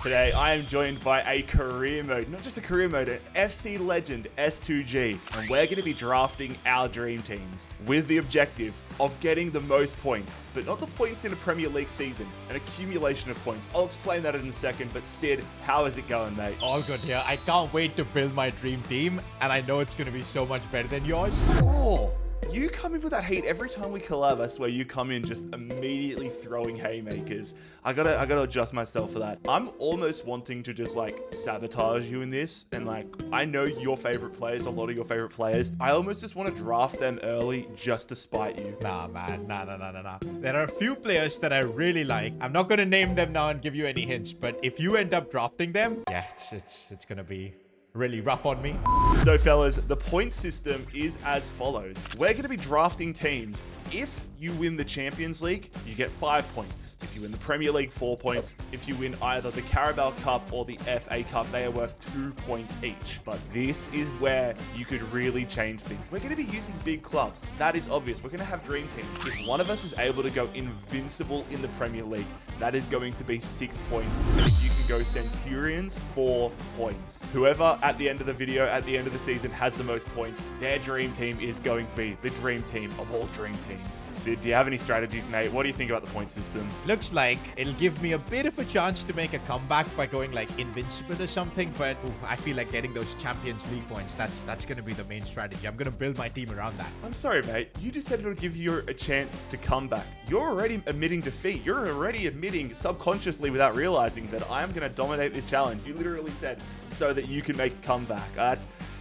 Today, I am joined by a career mode, not just a career mode, an FC legend, S2G, and we're going to be drafting our dream teams with the objective of getting the most points, but not the points in a Premier League season, an accumulation of points. I'll explain that in a second, but Sid, how is it going, mate? All good here. I can't wait to build my dream team, and I know it's going to be so much better than yours. Oh! You come in with that heat every time we collab. I swear you come in just immediately throwing haymakers. I gotta adjust myself for that. I'm almost wanting to just like sabotage you in this, and like I know your favorite players, a lot of your favorite players. I almost just want to draft them early just to spite you. Nah, man. Nah. There are a few players that I really like. I'm not gonna name them now and give you any hints, but if you end up drafting them, yeah, it's gonna be really rough on me. So fellas, the point system is as follows. We're going to be drafting teams. If you win the Champions League, you get 5 points. If you win the Premier League, 4 points. If you win either the Carabao Cup or the FA Cup, they are worth 2 points each. But this is where you could really change things. We're going to be using big clubs. That is obvious. We're going to have dream teams. If one of us is able to go invincible in the Premier League, that is going to be 6 points. And if you can go Centurions, 4 points. Whoever at the end of the video, at the end of the season, has the most points, their dream team is going to be the dream team of all dream teams. Sid, do you have any strategies, mate? What do you think about the point system? Looks like it'll give me a bit of a chance to make a comeback by going like invincible or something, but I feel like getting those Champions League points, that's going to be the main strategy. I'm going to build my team around that. I'm sorry, mate. You just said it'll give you a chance to come back. You're already admitting defeat. You're already admitting subconsciously without realizing that I am going to dominate this challenge. You literally said so that you can make a comeback.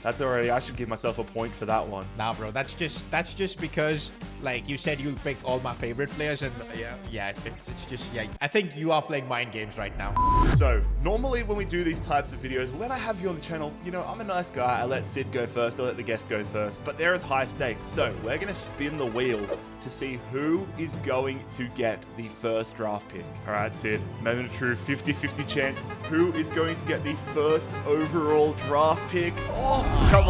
That's already, I should give myself a point for that one. Nah, bro, that's just because, like, you said you'll pick all my favorite players, and it's just, I think you are playing mind games right now. So, normally when we do these types of videos, when I have you on the channel, you know, I'm a nice guy. I let Sid go first, I let the guest go first, but there is high stakes. So, we're going to spin the wheel to see who is going to get the first draft pick. All right, Sid, moment of truth, 50-50 chance. Who is going to get the first overall draft pick? Oh, come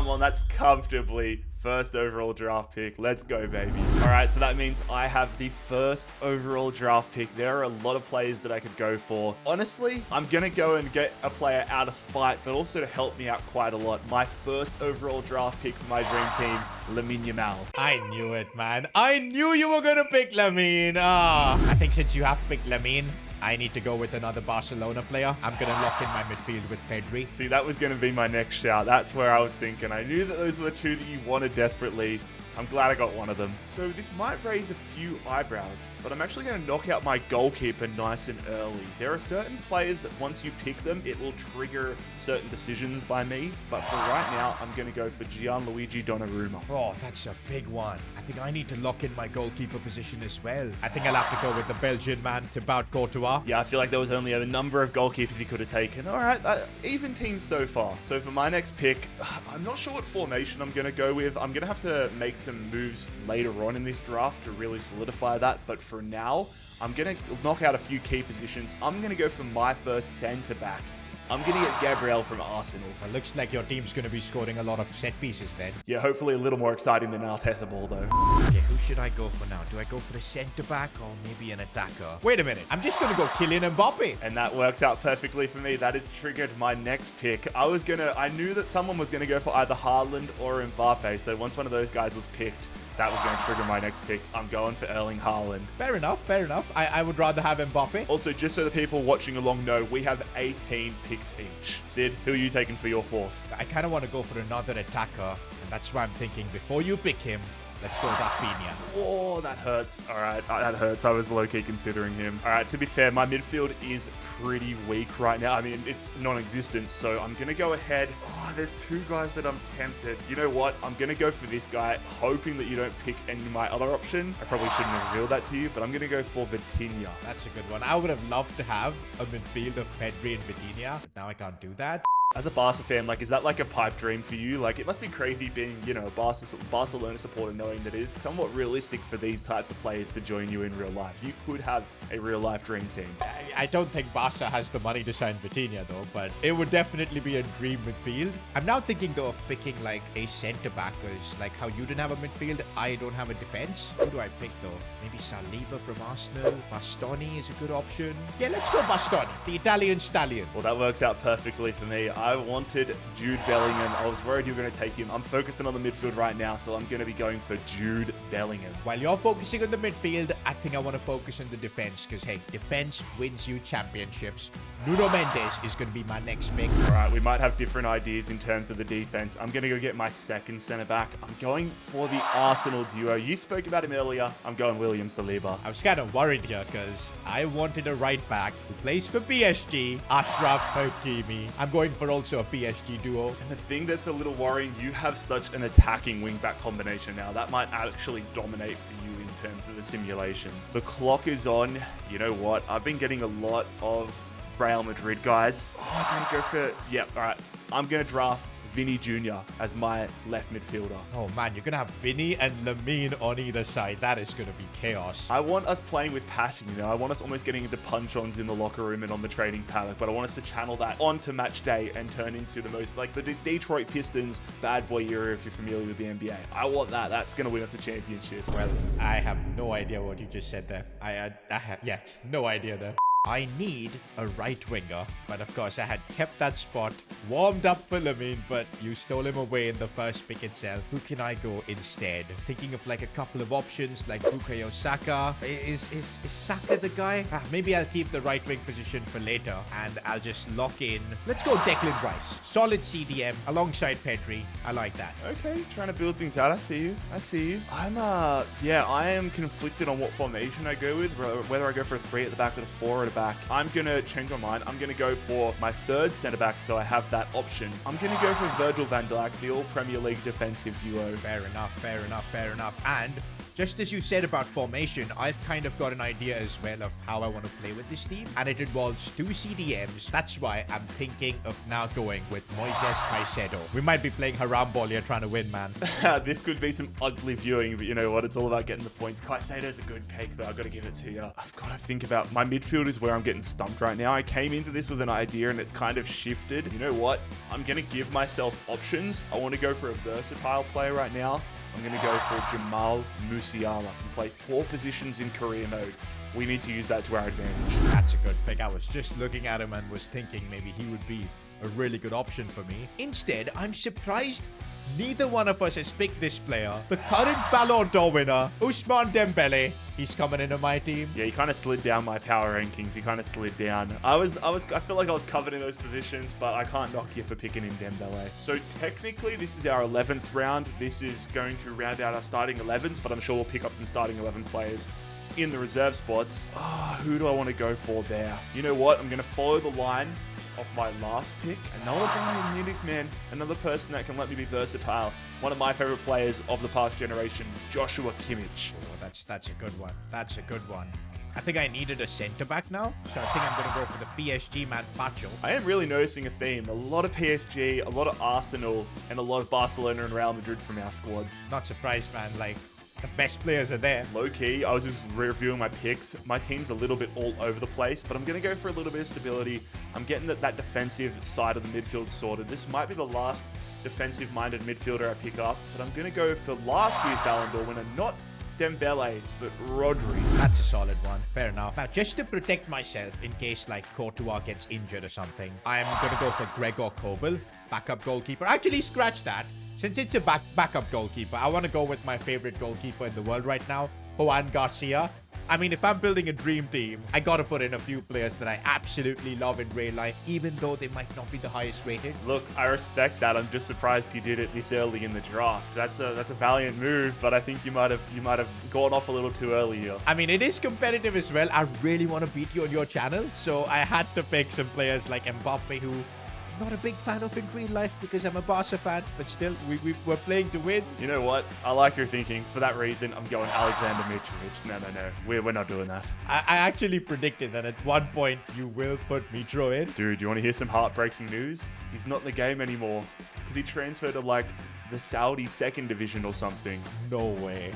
on, that's comfortably first overall draft pick. Let's go, baby. All right, so that means I have the first overall draft pick. There are a lot of players that I could go for. Honestly, I'm going to go and get a player out of spite, but also to help me out quite a lot. My first overall draft pick for my dream team, Lamine Yamal. I knew it, man. I knew you were going to pick Lamine. I think since you have picked Lamine, I need to go with another Barcelona player. I'm going to lock in my midfield with Pedri. See, that was going to be my next shout. That's where I was thinking. I knew that those were the two that you wanted desperately. I'm glad I got one of them. So this might raise a few eyebrows, but I'm actually going to knock out my goalkeeper nice and early. There are certain players that once you pick them, it will trigger certain decisions by me. But for right now, I'm going to go for Gianluigi Donnarumma. Oh, that's a big one. I think I need to lock in my goalkeeper position as well. I think I'll have to go with the Belgian man, Thibaut Courtois. Yeah, I feel like there was only a number of goalkeepers he could have taken. All right, even teams so far. So for my next pick, I'm not sure what formation I'm going to go with. I'm going to have to make some moves later on in this draft to really solidify that, but for now I'm gonna knock out a few key positions. I'm gonna go for my first center back. I'm going to get Gabriel from Arsenal. Well, looks like your team's going to be scoring a lot of set pieces then. Yeah, hopefully a little more exciting than Arteta ball, though. Okay, who should I go for now? Do I go for a centre-back or maybe an attacker? Wait a minute. I'm just going to go Kylian Mbappe. And that works out perfectly for me. That has triggered my next pick. I knew that someone was going to go for either Haaland or Mbappe. So once one of those guys was picked, that was going to trigger my next pick. I'm going for Erling Haaland. Fair enough. I would rather have Mbappe. Also, just so the people watching along know, we have 18 picks each. Sid, who are you taking for your fourth? I kind of want to go for another attacker, and that's why I'm thinking before you pick him, let's go with Rafinha. Oh, that hurts. All right, that hurts. I was low-key considering him. All right, to be fair, my midfield is pretty weak right now. I mean, it's non-existent, so I'm going to go ahead. Oh, there's two guys that I'm tempted. You know what? I'm going to go for this guy, hoping that you don't pick any of my other option. I probably shouldn't have revealed that to you, but I'm going to go for Vitinha. That's a good one. I would have loved to have a midfield of Pedri and Vitinha, but now I can't do that. As a Barca fan, like, is that like a pipe dream for you? Like, it must be crazy being, you know, a Barcelona supporter, knowing that it is somewhat realistic for these types of players to join you in real life. You could have a real life dream team. I don't think Barca has the money to sign Vitinha though, but it would definitely be a dream midfield. I'm now thinking though of picking like a centre back, because like how you didn't have a midfield, I don't have a defense. Who do I pick though? Maybe Saliba from Arsenal. Bastoni is a good option. Yeah, let's go Bastoni, the Italian stallion. Well, that works out perfectly for me. I wanted Jude Bellingham. I was worried you were going to take him. I'm focusing on the midfield right now, so I'm going to be going for Jude Bellingham. While you're focusing on the midfield, I think I want to focus on the defense, because hey, defense wins you championships. Nuno Mendes is going to be my next pick. All right, we might have different ideas in terms of the defense. I'm going to go get my second centre back. I'm going for the Arsenal duo. You spoke about him earlier. I'm going William Saliba. I was kind of worried here because I wanted a right back who plays for PSG, Ashraf Hakimi. I'm going for also a PSG duo. And the thing that's a little worrying, you have such an attacking wing-back combination now. That might actually dominate for you in terms of the simulation. The clock is on. You know what? I've been getting a lot of Real Madrid guys. Oh, I'm gonna go for... Yep, all right. I'm gonna draft Vinny Jr. as my left midfielder. Oh man, you're gonna have Vinny and Lamine on either side. That is gonna be chaos. I want us playing with passion, you know. I want us almost getting into punch-ons in the locker room and on the training paddock, but I want us to channel that onto match day and turn into the most, like the Detroit Pistons bad boy era, if you're familiar with the NBA. I want that. That's gonna win us a championship. Well, I have no idea what you just said there. I have, yeah, no idea there. I need a right winger, but of course I had kept that spot warmed up for Lamine, but you stole him away in the first pick itself. Who can I go instead? Thinking of like a couple of options like Bukayo Saka. Is Saka the guy? Maybe I'll keep the right wing position for later and I'll just lock in. Let's go Declan Rice. Solid CDM alongside Pedri. I like that. Okay, trying to build things out. I see you. I see you. I am conflicted on what formation I go with, whether I go for a 3 at the back or a 4 at the back. I'm going to change my mind. I'm going to go for my third centre back, so I have that option. I'm going to go for Virgil van Dijk, the all Premier League defensive duo. Fair enough, fair enough, fair enough. And just as you said about formation, I've kind of got an idea as well of how I want to play with this team. And it involves 2 CDMs. That's why I'm thinking of now going with Moises Caicedo. We might be playing haram ball here trying to win, man. This could be some ugly viewing, but you know what? It's all about getting the points. Caicedo's a good pick, though. I've got to give it to you. I've got to think about my midfield is where I'm getting stumped right now. I came into this with an idea and it's kind of shifted. You know what? I'm going to give myself options. I want to go for a versatile player right now. I'm going to go for Jamal Musiala. Can play 4 positions in career mode. We need to use that to our advantage. That's a good pick. I was just looking at him and was thinking maybe he would be a really good option for me. Instead, I'm surprised neither one of us has picked this player. The current Ballon d'Or winner, Ousmane Dembele. He's coming into my team. Yeah, he kind of slid down my power rankings. He kind of slid down. I feel like I was covered in those positions, but I can't knock you for picking in Dembele. So technically, this is our 11th round. This is going to round out our starting 11s, but I'm sure we'll pick up some starting 11 players in the reserve spots. Who do I want to go for there? You know what? I'm going to follow the line of my last pick. Another guy in Munich, man. Another person that can let me be versatile. One of my favorite players of the past generation, Joshua Kimmich. Oh, that's a good one. That's a good one. I think I needed a centre back now, so I think I'm going to go for the PSG man, Pacho. I am really noticing a theme. A lot of PSG, a lot of Arsenal, and a lot of Barcelona and Real Madrid from our squads. Not surprised, man. Like, the best players are there. Low-key, I was just reviewing my picks. My team's a little bit all over the place, but I'm going to go for a little bit of stability. I'm getting that defensive side of the midfield sorted. This might be the last defensive-minded midfielder I pick up, but I'm going to go for last year's Ballon d'Or winner, not Dembele, but Rodri. That's a solid one. Fair enough. Now, just to protect myself in case, like, Courtois gets injured or something, I'm going to go for Gregor Kobel, backup goalkeeper. Actually, scratch that. Since it's a backup goalkeeper, I want to go with my favorite goalkeeper in the world right now, Juan Garcia. I mean, if I'm building a dream team, I got to put in a few players that I absolutely love in real life, even though they might not be the highest rated. Look, I respect that. I'm just surprised you did it this early in the draft. That's a valiant move, but I think you might have gone off a little too early here. I mean, it is competitive as well. I really want to beat you on your channel, so I had to pick some players like Mbappe who not a big fan of in real life because I'm a Barca fan, but still, we're playing to win. You know what? I like your thinking. For that reason, I'm going Alexander Mitrovic. No. We're not doing that. I actually predicted that at one point you will put Mitro in. Dude, you want to hear some heartbreaking news? He's not in the game anymore because he transferred to like the Saudi second division or something. No way.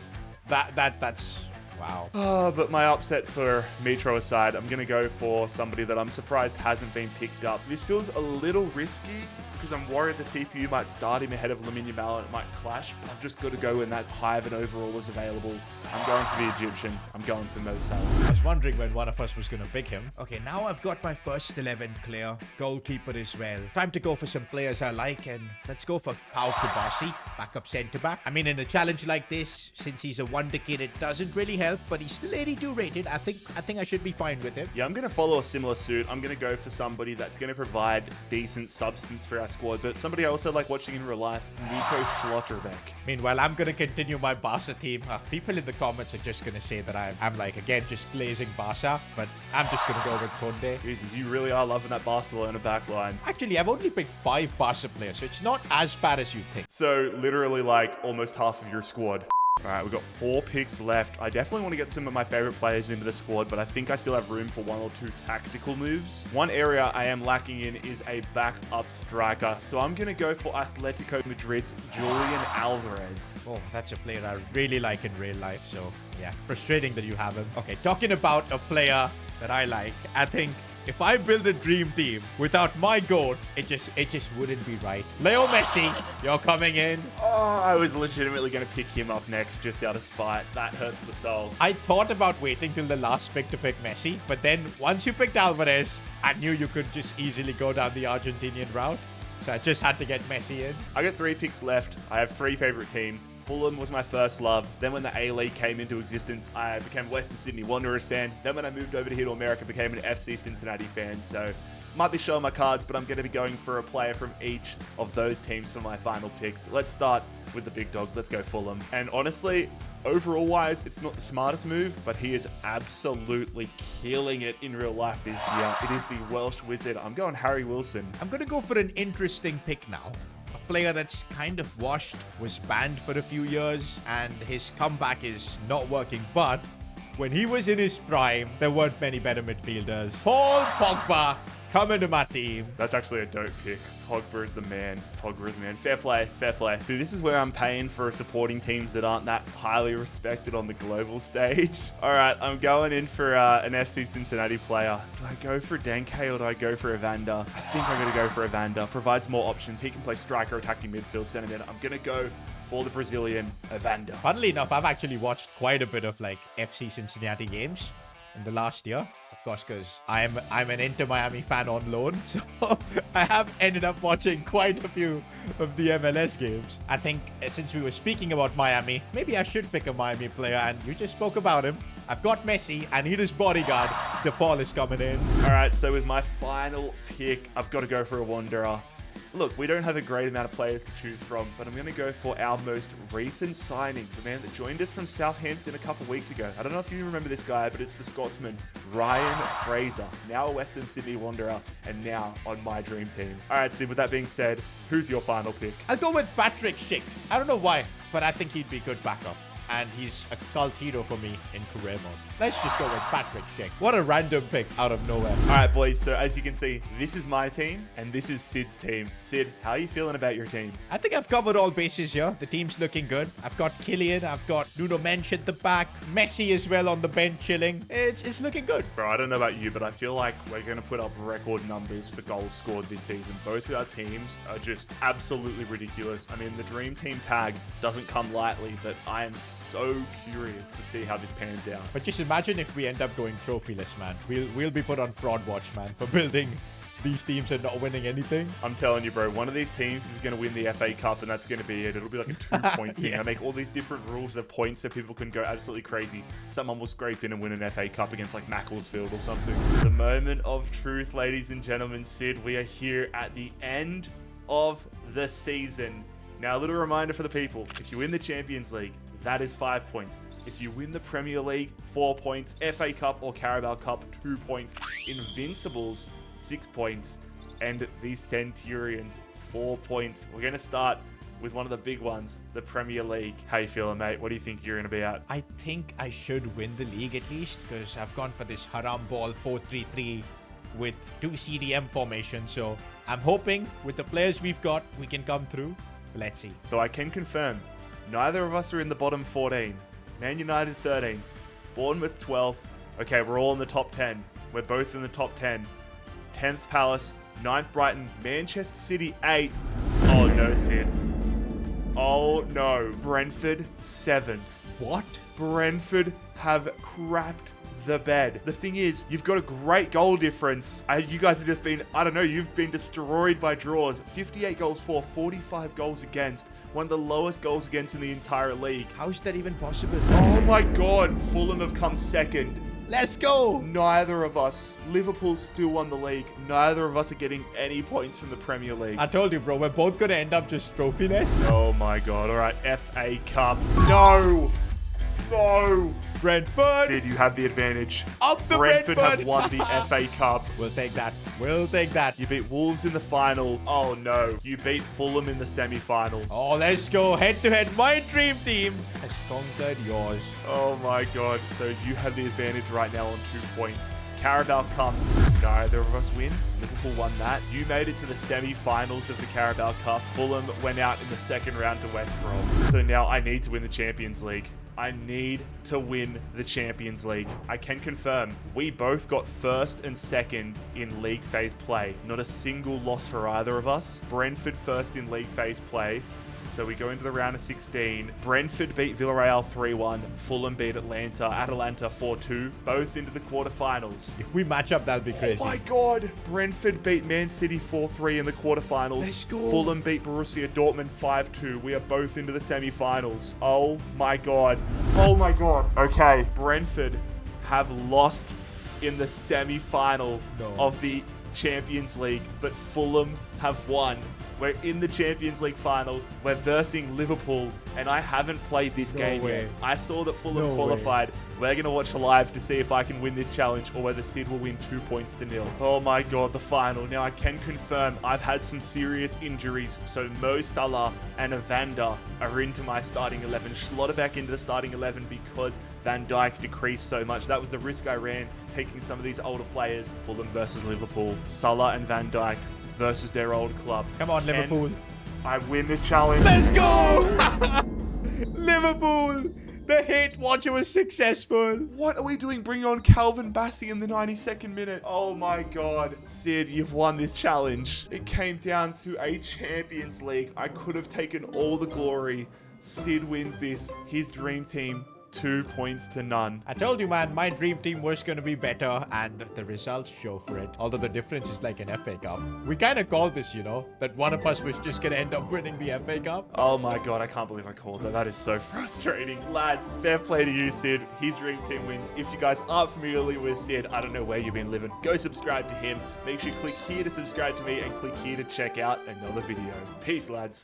That's wow. But my upset for Mitro aside, I'm going to go for somebody that I'm surprised hasn't been picked up. This feels a little risky because I'm worried the CPU might start him ahead of Lamine Yamal and it might clash. But I've just got to go when that high of an overall is available. I'm going for the Egyptian. I'm going for Mo Salah. I was wondering when one of us was going to pick him. Okay, now I've got my first 11 clear. Goalkeeper as well. Time to go for some players I like, and let's go for Pau Kubasi, backup centre-back. I mean, in a challenge like this, since he's a wonder kid, it doesn't really help, but he's still 82 rated. I think I should be fine with him. Yeah, I'm going to follow a similar suit. I'm going to go for somebody that's going to provide decent substance for our squad, but somebody I also like watching in real life, Nico Schlotterbeck. Meanwhile, I'm going to continue my Barca team. People in the comments are just going to say that I'm like, again, just glazing Barca, but I'm just going to go with Conde. Jesus, you really are loving that Barcelona backline. Actually, I've only picked 5 Barca players, so it's not as bad as you think. So literally like almost half of your squad. All right, we've got 4 picks left. I definitely want to get some of my favorite players into the squad, but I think I still have room for 1 or 2 tactical moves. One area I am lacking in is a backup striker, so I'm going to go for Atletico Madrid's Julian Alvarez. Oh, that's a player I really like in real life, so yeah, frustrating that you have him. Okay, talking about a player that I like, I think if I build a dream team without my GOAT, it just wouldn't be right. Leo Messi, you're coming in. Oh, I was legitimately going to pick him up next just out of spite. That hurts the soul. I thought about waiting till the last pick to pick Messi, but then once you picked Alvarez, I knew you could just easily go down the Argentinian route. So I just had to get Messi in. I got 3 picks left. I have 3 favorite teams. Fulham was my first love. Then when the A-League came into existence, I became a Western Sydney Wanderers fan. Then when I moved over here to America, I became an FC Cincinnati fan. So might be showing my cards, but I'm going to be going for a player from each of those teams for my final picks. Let's start with the big dogs. Let's go Fulham. And honestly, overall wise, it's not the smartest move, but he is absolutely killing it in real life this year. It is the Welsh wizard. I'm going Harry Wilson. I'm going to go for an interesting pick now. A player that's kind of washed, was banned for a few years, and his comeback is not working, but when he was in his prime, there weren't many better midfielders. Paul Pogba coming to my team. That's actually a dope pick. Pogba is the man. Pogba is the man. Fair play. Fair play. See, this is where I'm paying for supporting teams that aren't that highly respected on the global stage. All right, I'm going in for an FC Cincinnati player. Do I go for Denke or do I go for Evander? I think I'm going to go for Evander. Provides more options. He can play striker, attacking midfield, center mid. I'm going to go for the Brazilian Evander. Funnily enough, I've actually watched quite a bit of like FC Cincinnati games in the last year. Of course, because I'm an Inter Miami fan on loan, so I have ended up watching quite a few of the MLS games. I think since we were speaking about Miami, maybe I should pick a Miami player, and you just spoke about him. I've got Messi. I need his bodyguard. DePaul is coming in. All right, so with my final pick, I've got to go for a wanderer. Look, we don't have a great amount of players to choose from, but I'm going to go for our most recent signing, the man that joined us from Southampton a couple weeks ago. I don't know if you remember this guy, but it's the Scotsman, Ryan Fraser, now a Western Sydney Wanderer, and now on my dream team. All right, Sid, with that being said, who's your final pick? I'll go with Patrick Schick. I don't know why, but I think he'd be good backup. And he's a cult hero for me in career mode. Let's just go with Patrick Schick. What a random pick out of nowhere. All right, boys. So as you can see, this is my team and this is Sid's team. Sid, how are you feeling about your team? I think I've covered all bases here. The team's looking good. I've got Kylian. I've got Nuno Mensch at the back. Messi as well on the bench chilling. It's looking good. Bro, I don't know about you, but I feel like we're going to put up record numbers for goals scored this season. Both of our teams are just absolutely ridiculous. I mean, the dream team tag doesn't come lightly, but I am so curious to see how this pans out. But just imagine if we end up going trophyless, man. We'll be put on fraud watch, man, for building these teams and not winning anything. I'm telling you, bro, one of these teams is going to win the FA Cup, and that's going to be it. It'll be like a 2-point thing. Yeah. I make all these different rules of points so people can go absolutely crazy. Someone will scrape in and win an FA Cup against like Macclesfield or something. The moment of truth, ladies and gentlemen. Sid, we are here at the end of the season. Now, a little reminder for the people. If you win the Champions League, that is 5 points. If you win the Premier League, 4 points. FA Cup or Carabao Cup, 2 points. Invincibles, 6 points, and the Centurions 4 points. We're going to start with one of the big ones, the Premier League. How you feeling, mate? What do you think you're going to be at? I think I should win the league at least, because I've gone for this haram ball 4-3-3 with 2 CDM formation. So I'm hoping with the players we've got, we can come through. But let's see. So I can confirm, neither of us are in the bottom 14. Man United 13, Bournemouth 12th. Okay, we're all in the top 10. We're both in the top 10. 10th Palace, 9th Brighton, Manchester City 8th. Oh no, Sid. Oh no. Brentford 7th. What? Brentford have crapped the bed. The thing is, you've got a great goal difference. You guys have just been, I don't know, you've been destroyed by draws. 58 goals for, 45 goals against. One of the lowest goals against in the entire league. How is that even possible? Oh my God. Fulham have come second. Let's go! Neither of us. Liverpool still won the league. Neither of us are getting any points from the Premier League. I told you, bro, we're both going to end up just trophyless. Oh my God. All right. FA Cup. No. No. Brentford. Sid, you have the advantage. Up the Brentford Brentford. have won the FA Cup. We'll take that. We'll take that. You beat Wolves in the final. Oh no. You beat Fulham in the semi-final. Oh, let's go. Head-to-head. My dream team has conquered yours. Oh my God. So you have the advantage right now on 2 points. Carabao Cup, neither of us win. Liverpool won that. You made it to the semi-finals of the Carabao Cup. Fulham went out in the second round to West Brom. So now I need to win the Champions League. I need to win the Champions League. I can confirm we both got first and second in league phase play. Not a single loss for either of us. Brentford first in league phase play. So we go into the round of 16. Brentford beat Villarreal 3-1. Fulham beat Atalanta 4-2. Both into the quarterfinals. If we match up, that'd be crazy. Oh my God. Brentford beat Man City 4-3 in the quarterfinals. Let's go. Fulham beat Borussia Dortmund 5-2. We are both into the semi-finals. Oh my God. Oh my God. Okay. Brentford have lost in the semi-final of the Champions League, but Fulham have won. We're in the Champions League final. We're versing Liverpool, and I haven't played this game yet. I saw that Fulham qualified. We're going to watch live to see if I can win this challenge or whether Sid will win 2 points to 0. Oh my God, the final. Now I can confirm I've had some serious injuries. So Mo Salah and Evander are into my starting 11. Schlotterbeck into the starting 11 because Van Dijk decreased so much. That was the risk I ran, taking some of these older players. Fulham versus Liverpool. Salah and Van Dijk versus their old club. Come on, Liverpool. I win this challenge. Let's go! Liverpool! The hate watcher was successful. What are we doing bringing on Calvin Bassey in the 92nd minute? Oh my God. Sid, you've won this challenge. It came down to a Champions League. I could have taken all the glory. Sid wins this. His dream team, 2 points to none. I told you, man, my dream team was going to be better, and the results show for it. Although the difference is like an FA Cup. We kind of called this, you know, that one of us was just going to end up winning the FA Cup. Oh my God, I can't believe I called that. That is so frustrating. Lads, fair play to you, Sid. His dream team wins. If you guys aren't familiar with Sid, I don't know where you've been living. Go subscribe to him. Make sure you click here to subscribe to me and click here to check out another video. Peace, lads.